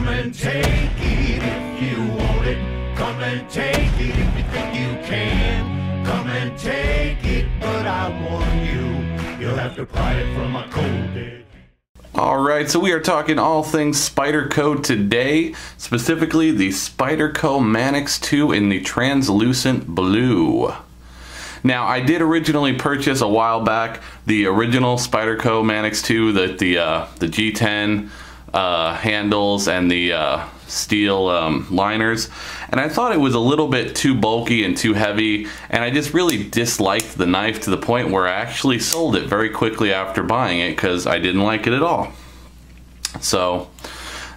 Come and take it if you want it. Come and take it if you think you can. Come and take it, but I warn you, you'll have to pry it from a cold edge. Alright, so we are talking all things Spyderco today, specifically the Spyderco Manix 2 in the translucent blue. Now, I did originally purchase a while back the original Spyderco Manix 2, the G10 handles and the steel liners, and I thought it was a little bit too bulky and too heavy, and I just really disliked the knife to the point where I actually sold it very quickly after buying it because I didn't like it at all. So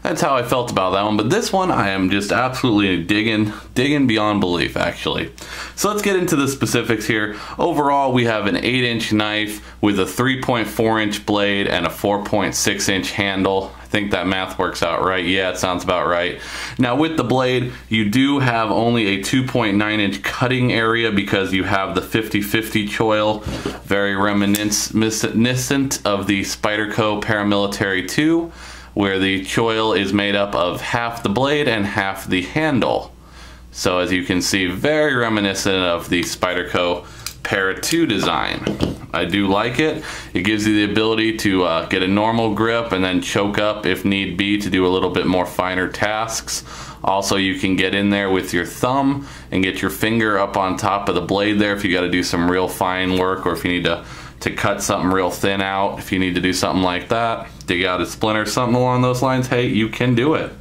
that's how I felt about that one, but this one I am just absolutely digging beyond belief, actually. So let's get into the specifics here. Overall, we have an 8-inch knife with a 3.4-inch blade and a 4.6-inch handle. I think that math works out right. Yeah, it sounds about right. Now with the blade, you do have only a 2.9-inch cutting area because you have the 50-50 choil, very reminiscent of the Spyderco Paramilitary 2, where the choil is made up of half the blade and half the handle. So as you can see, very reminiscent of the Spyderco Para 2 design. I do like it. It gives you the ability to get a normal grip and then choke up if need be to do a little bit more finer tasks. Also, you can get in there with your thumb and get your finger up on top of the blade there if you got to do some real fine work, or if you need to cut something real thin out. If you need to do something like that, dig out a splinter, something along those lines, hey, you can do it.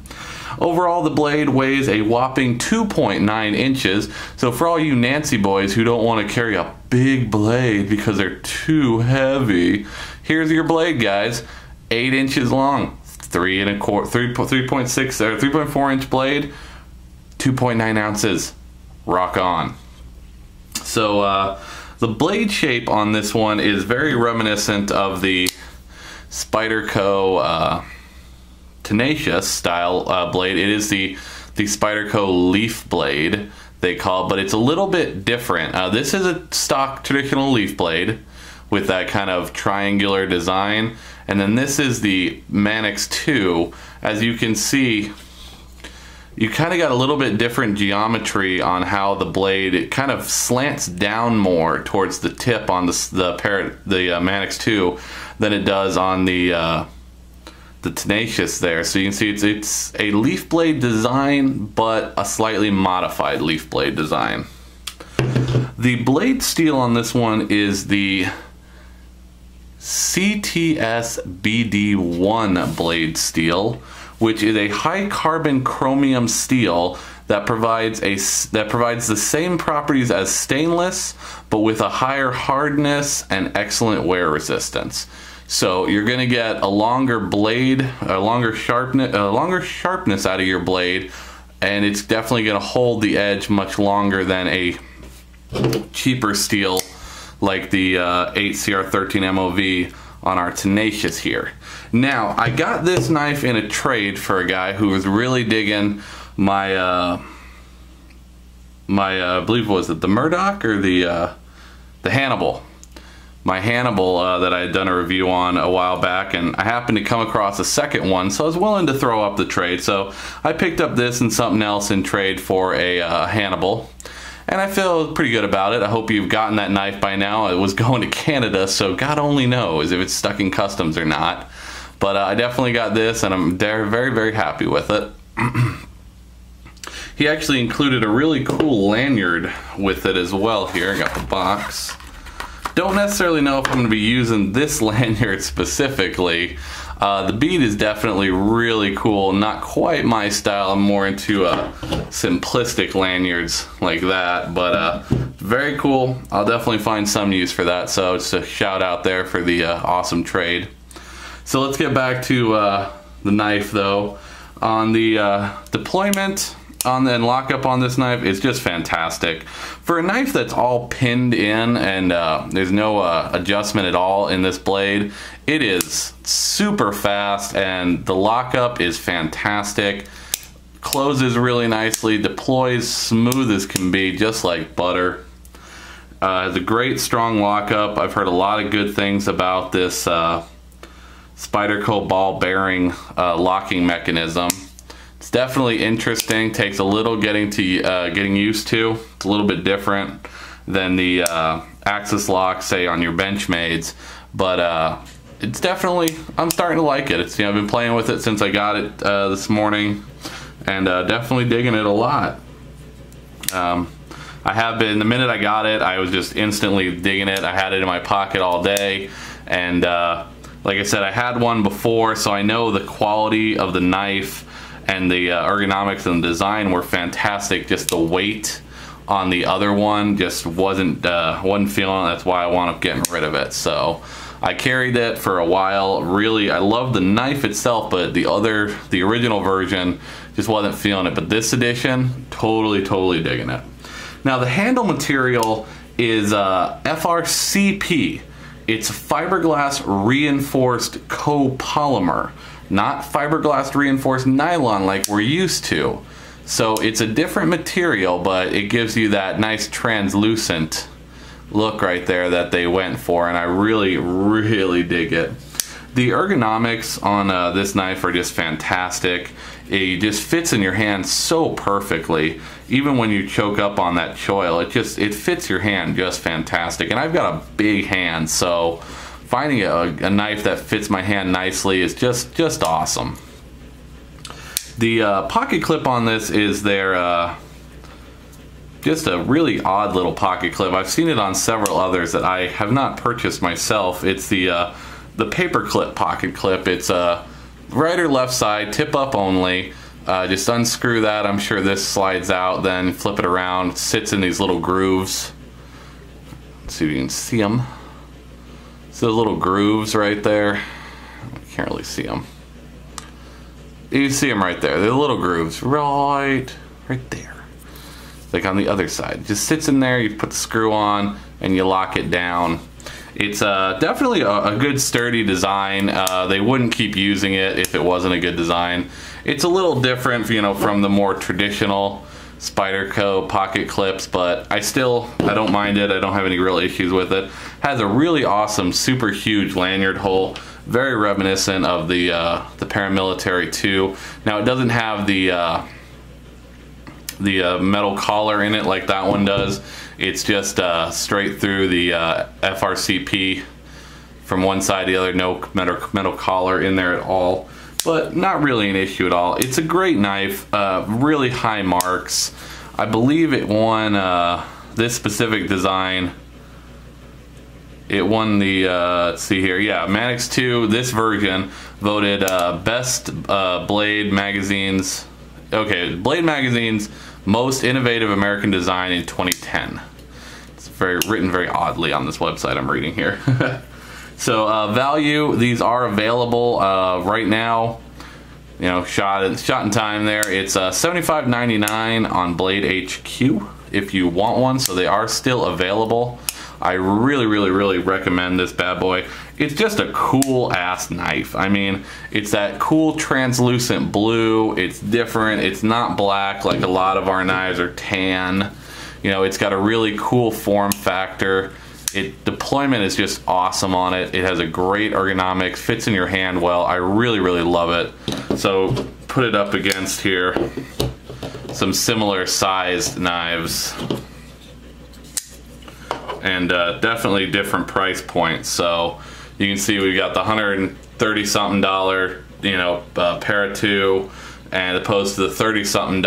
Overall, the blade weighs a whopping 2.9 inches, so for all you Nancy boys who don't want to carry a big blade because they're too heavy, here's your blade, guys. 8 inches long, 3.6 or 3.4 inch blade, 2.9 ounces. Rock on. So the blade shape on this one is very reminiscent of the Spyderco Tenacious style blade. It is the Spyderco leaf blade, they call it, but it's a little bit different. This is a stock traditional leaf blade with that kind of triangular design, and then this is the Manix 2. As you can see, you kind of got a little bit different geometry on how the blade, it kind of slants down more towards the tip on the Manix 2 than it does on the Tenacious there. So you can see it's a leaf blade design, but a slightly modified leaf blade design. The blade steel on this one is the CTS BD1 blade steel, which is a high carbon chromium steel that provides the same properties as stainless, but with a higher hardness and excellent wear resistance. So you're going to get a longer blade, a longer sharpness out of your blade, and it's definitely going to hold the edge much longer than a cheaper steel like the 8CR13 MOV on our Tenacious here. Now, I got this knife in a trade for a guy who was really digging my I believe, was it the Murdoch or the Hannibal? My Hannibal that I had done a review on a while back, and I happened to come across a second one, so I was willing to throw up the trade. So I picked up this and something else in trade for a Hannibal, and I feel pretty good about it. I hope you've gotten that knife by now. It was going to Canada, so God only knows if it's stuck in customs or not. But I definitely got this, and I'm very, very happy with it. He actually included a really cool lanyard with it as well here. I got the box. Don't necessarily know if I'm going to be using this lanyard specifically. The bead is definitely really cool. Not quite my style. I'm more into simplistic lanyards like that, but very cool. I'll definitely find some use for that. So just a shout out there for the awesome trade. So let's get back to the knife though. On the deployment and lockup on this knife is just fantastic. For a knife that's all pinned in and there's no adjustment at all in this blade, it is super fast and the lockup is fantastic. Closes really nicely, deploys smooth as can be, just like butter. Has a great strong lockup. I've heard a lot of good things about this Spyderco ball bearing locking mechanism. It's definitely interesting. Takes a little getting used to. It's a little bit different than the axis lock, say on your Benchmades, but it's definitely, I'm starting to like it. It's, you know, I've been playing with it since I got it this morning, and definitely digging it a lot. I have been, the minute I got it, I was just instantly digging it. I had it in my pocket all day, and like I said, I had one before, so I know the quality of the knife and the ergonomics and the design were fantastic. Just the weight on the other one just wasn't feeling it. That's why I wound up getting rid of it. So I carried it for a while. Really, I love the knife itself, but the original version just wasn't feeling it. But this edition, totally digging it. Now the handle material is FRCP. It's fiberglass reinforced copolymer, not fiberglass reinforced nylon like we're used to. So it's a different material, but it gives you that nice translucent look right there that they went for, and I really dig it. The ergonomics on this knife are just fantastic. It just fits in your hand so perfectly. Even when you choke up on that choil, it fits your hand just fantastic. And I've got a big hand, so finding a knife that fits my hand nicely is just awesome. The pocket clip on this is their just a really odd little pocket clip. I've seen it on several others that I have not purchased myself. It's the paper clip pocket clip. It's right or left side, tip up only. Just unscrew that. I'm sure this slides out, then flip it around. It sits in these little grooves. Let's see if you can see them. See those little grooves right there? I can't really see them. You see them right there. They're little grooves right there. Like on the other side. It just sits in there, you put the screw on, and you lock it down. It's definitely a good sturdy design. They wouldn't keep using it if it wasn't a good design. It's a little different, you know, from the more traditional Spyderco pocket clips, but I don't mind it. I don't have any real issues with it. Has a really awesome, super huge lanyard hole. Very reminiscent of the Paramilitary 2. Now it doesn't have the metal collar in it like that one does. It's just straight through the FRCP from one side to the other. No metal collar in there at all, but not really an issue at all. It's a great knife, really high marks. I believe it won this specific design. It won the, let's see here, yeah, Manix 2, this version, voted best Blade Magazine's, okay, Blade Magazine's most innovative American design in 2010. It's written very oddly on this website I'm reading here. So value, these are available right now. You know, shot in time there. It's $75.99 on Blade HQ if you want one, so they are still available. I really recommend this bad boy. It's just a cool ass knife. I mean, it's that cool translucent blue. It's different. It's not black like a lot of our knives are tan. You know, it's got a really cool form factor. Deployment is just awesome on it. It has a great ergonomics, fits in your hand well. I really love it. So put it up against here some similar sized knives. And definitely different price points. So you can see we've got the $130 something, you know, Para 2, and opposed to the $30 something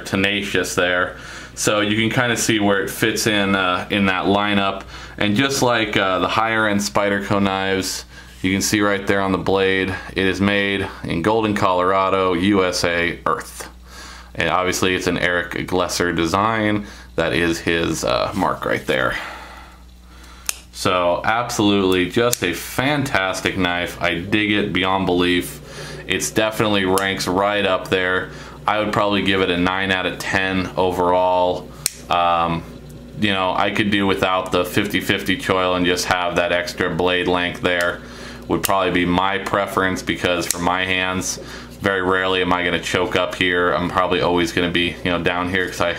Tenacious there. So you can kind of see where it fits in that lineup. And just like the higher end Spyderco knives, you can see right there on the blade, it is made in Golden, Colorado, USA, Earth. And obviously it's an Eric Glesser design. That is his mark right there. So absolutely just a fantastic knife. I dig it beyond belief. It's definitely ranks right up there. I would probably give it a 9 out of 10 overall. You know, I could do without the 50/50 choil and just have that extra blade length there. Would probably be my preference, because for my hands, very rarely am I going to choke up here. I'm probably always going to be, you know, down here, because I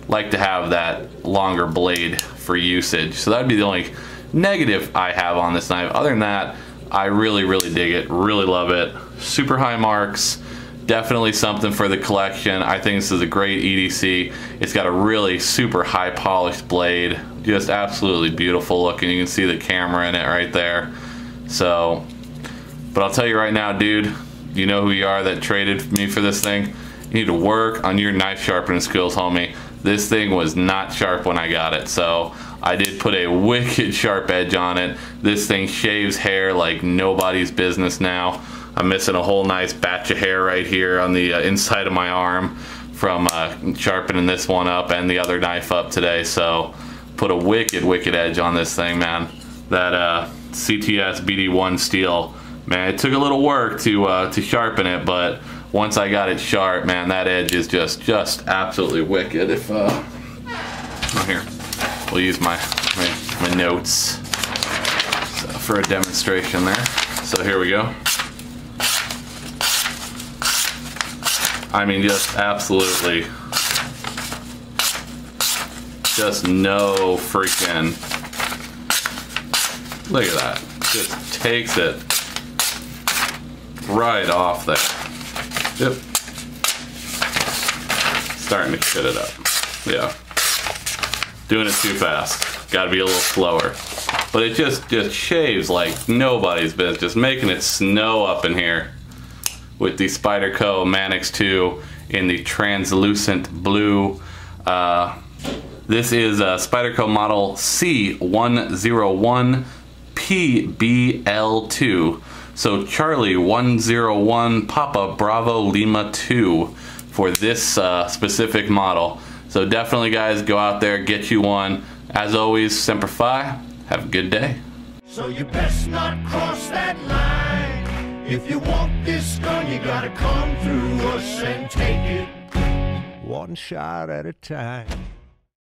like to have that longer blade for usage. So that'd be the only negative I have on this knife. Other than that, I really dig it, really love it. Super high marks, Definitely something for the collection. I think this is a great EDC. It's got a really super high polished blade. Just absolutely beautiful looking. You can see the camera in it right there. So, but I'll tell you right now, dude, you know who you are that traded me for this thing? You need to work on your knife sharpening skills, homie. This thing was not sharp when I got it, so I did put a wicked sharp edge on it. This thing shaves hair like nobody's business now. I'm missing a whole nice batch of hair right here on the inside of my arm from sharpening this one up and the other knife up today. So put a wicked edge on this thing, man. That CTS BD1 steel, man, it took a little work to sharpen it, but once I got it sharp, man, that edge is just absolutely wicked. If here, we'll use my notes for a demonstration there. So here we go. I mean, just absolutely, just no freaking, look at that, just takes it right off there. Yep. Starting to shit it up. Yeah. Doing it too fast. Gotta be a little slower. But it just shaves like nobody's business. Just making it snow up in here with the Spyderco Manix 2 in the translucent blue. This is a Spyderco model C101 PBL2. So Charlie 101 Papa Bravo Lima 2 for this specific model. So definitely, guys, go out there, get you one. As always, Semper Fi. Have a good day. So you best not cross that line. If you want this gun, you gotta come through us and take it one shot at a time.